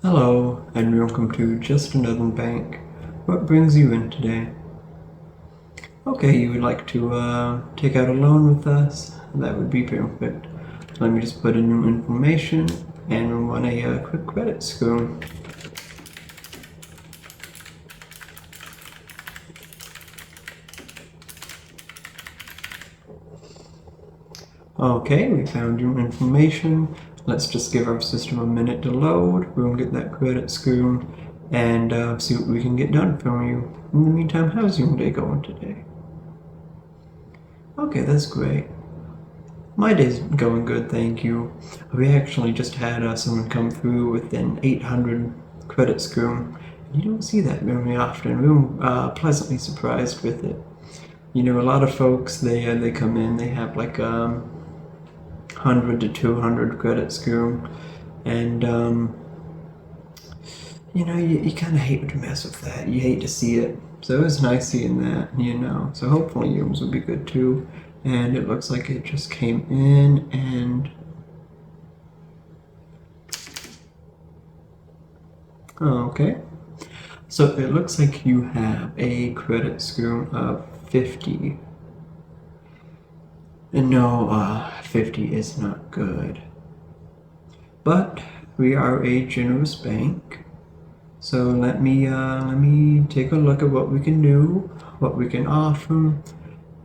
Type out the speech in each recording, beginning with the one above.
Hello, and welcome to Just Another Bank. What brings you in today? Okay, you would like to take out a loan with us? That would be perfect. Let me just put in your information and we want a quick credit score. Okay, we found your information. Let's just give our system a minute to load. We'll get that credit score and see what we can get done for you. In the meantime, how's your day going today? Okay, that's great. My day's going good, thank you. We actually just had someone come through with an 800 credit score. You don't see that very often. We were pleasantly surprised with it. You know, a lot of folks, they come in, they have like 100 to 200 credit score, and you know, you kind of hate to mess with that. You hate to see it. So it was nice seeing that, you know. So hopefully yours will be good too. And it looks like it just came in and okay. So it looks like you have a credit score of 50. And no, 50 is not good. But we are a generous bank. So let me take a look at what we can do, what we can offer,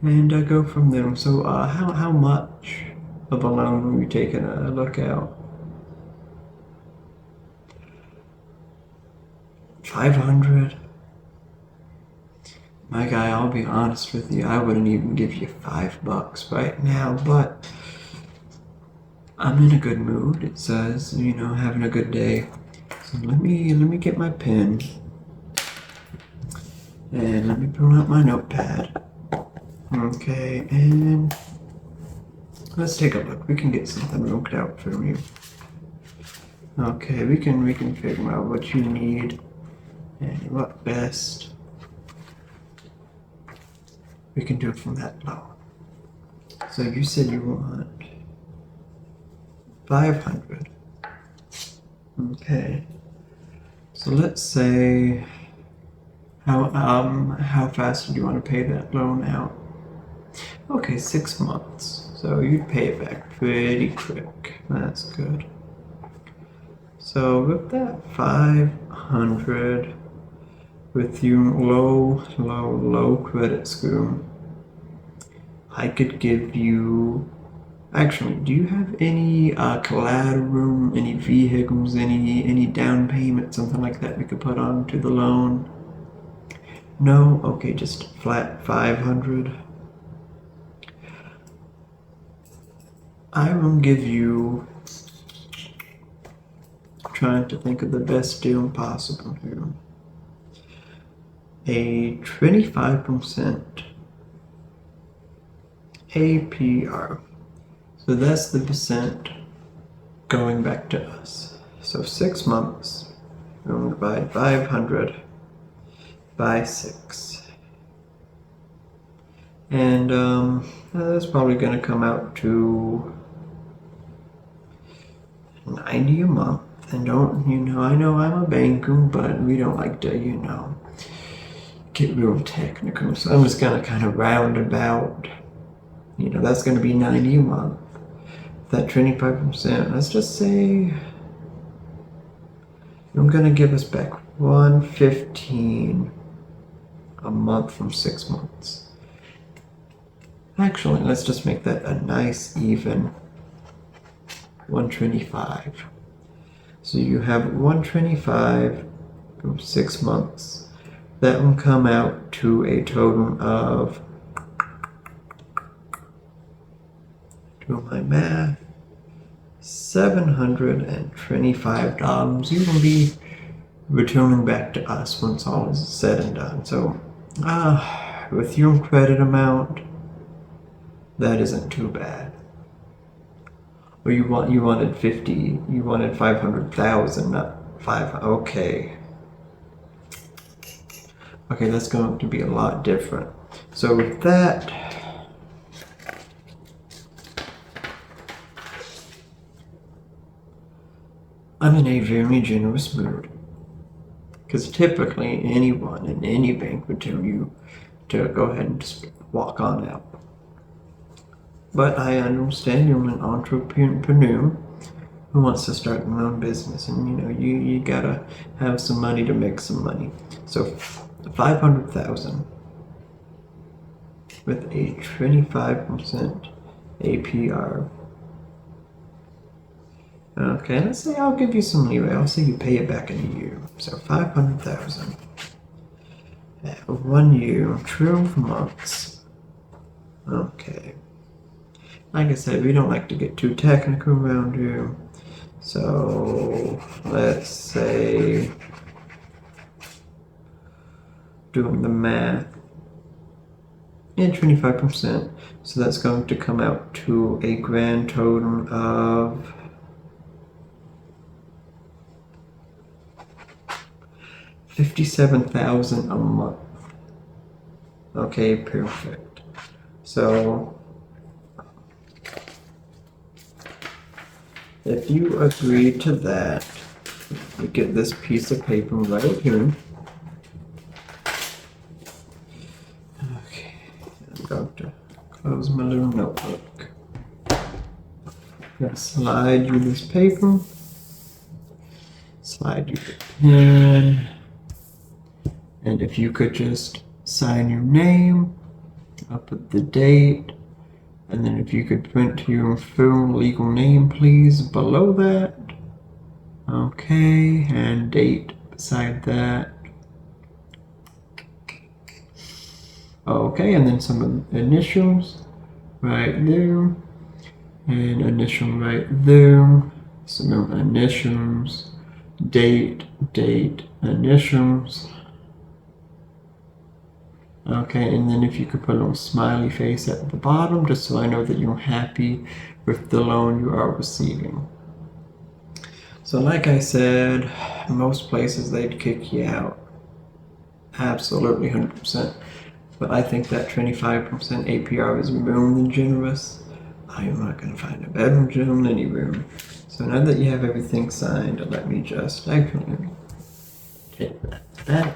and go from there. So how much of a loan are we taking a look at? 500? My guy, I'll be honest with you, I wouldn't even give you $5 right now, but I'm in a good mood. It says, you know, having a good day. So let me get my pen and let me pull out my notepad. Okay, and let's take a look. We can get something worked out for you. Okay, we can figure out what you need and what best we can do from that loan. So you said you want 500. Okay. So let's say how fast do you want to pay that loan out? Okay, 6 months. So you'd pay it back pretty quick. That's good. So with that 500 with your low credit score, I could give you. Actually, do you have any collateral, any vehicles, any down payment, something like that we could put on to the loan? No? Okay, just flat 500. I will give you, trying to think of the best deal possible here, a 25% APR. So that's the percent going back to us. So 6 months, we're going to divide 500 by 6. And that's probably going to come out to 90 a month. And don't, you know, I know I'm a banker, but we don't like to, you know, get real technical. So I'm just going to kind of round about, you know, that's going to be 90 a month. That 25%, let's just say I'm going to give us back 115 a month from 6 months. Actually, let's just make that a nice even 125. So you have 125 from 6 months. That will come out to a total of, do my math, $725 you will be returning back to us once all is said and done. So with your credit amount, that isn't too bad. Or you wanted 50, you wanted 500,000, not 5. Okay, that's going to be a lot different. So with that, I'm in a very generous mood. Because typically anyone in any bank would tell you to go ahead and just walk on out. But I understand you're an entrepreneur who wants to start their own business, and you gotta have some money to make some money. So 500,000 with a 25% APR. Okay, let's say I'll give you some leeway. I'll say you pay it back in a year. So 500,000 at 1 year, 12 months. Okay. Like I said, we don't like to get too technical around here. So let's say, doing the math, and 25%. So that's going to come out to a grand total of $57,000 a month. Okay, perfect. So if you agree to that, we get this piece of paper right here. Okay, I'm going to close my little notebook. I'm going to slide you this paper, slide you the pen, and if you could just sign your name, I'll put the date, and then if you could print your full legal name, please, below that. Okay, and date beside that. Okay, and then some initials right there, and initial right there, some initials, date, initials. Okay, and then if you could put a little smiley face at the bottom, just so I know that you're happy with the loan you are receiving. So like I said, most places they'd kick you out. Absolutely 100%. But I think that 25% APR is more than generous. I am not going to find a better deal in any room. So now that you have everything signed, let me just actually take that back.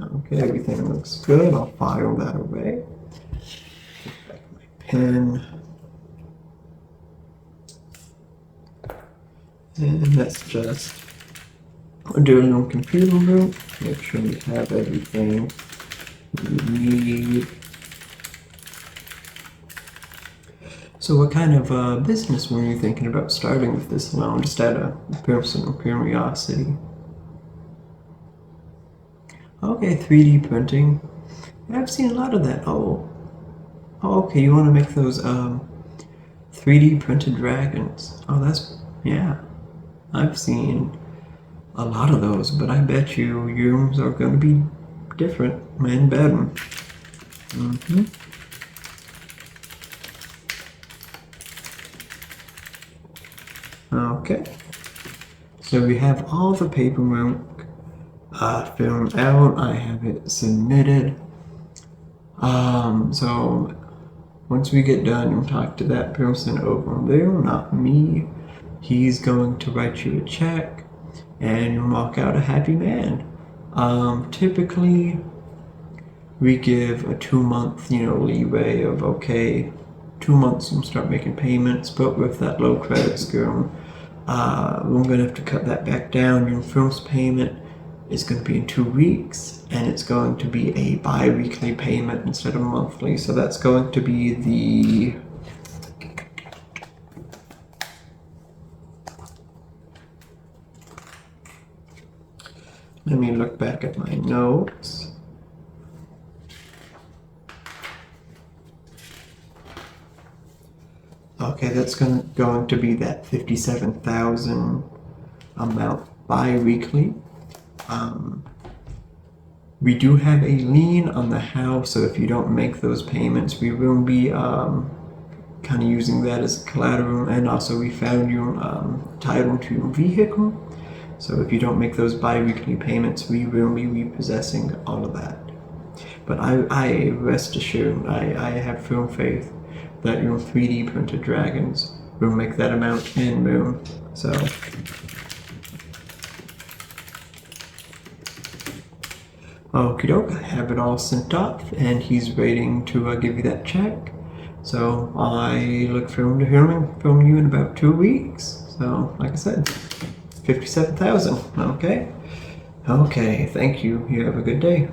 Okay, everything looks good. I'll file that away. Get back my pen. And let's just do a little computer boot. Make sure we have everything we need. So what kind of business were you thinking about starting with this loan, just out of personal curiosity? Okay, 3D printing. Yeah, I've seen a lot of that. Oh, okay, you want to make those 3D printed dragons. Oh, yeah. I've seen a lot of those, but I bet yours are going to be different and better. Okay, so we have all the paperwork filled out. I have it submitted. So once we get done, you'll talk to that person over there, not me. He's going to write you a check, and you'll walk out a happy man. Typically, we give a 2-month, leeway of, okay, 2 months and start making payments, but with that low credit score, we're gonna have to cut that back down. Your first payment is going to be in 2 weeks, and it's going to be a bi-weekly payment instead of monthly. So that's going to be the let me look back at my notes. Okay, that's going to be that 57,000 amount bi-weekly. We do have a lien on the house, so if you don't make those payments, we will be kind of using that as collateral, and also we found your title to your vehicle. So if you don't make those bi-weekly payments, we will be repossessing all of that. But I rest assured, I have full faith that your 3D printed dragons will make that amount and more. So Okie doke, I have it all sent off, and he's waiting to give you that check. So I look forward to hearing from you in about 2 weeks. So, like I said, 57,000. Okay. Okay. Thank you. You have a good day.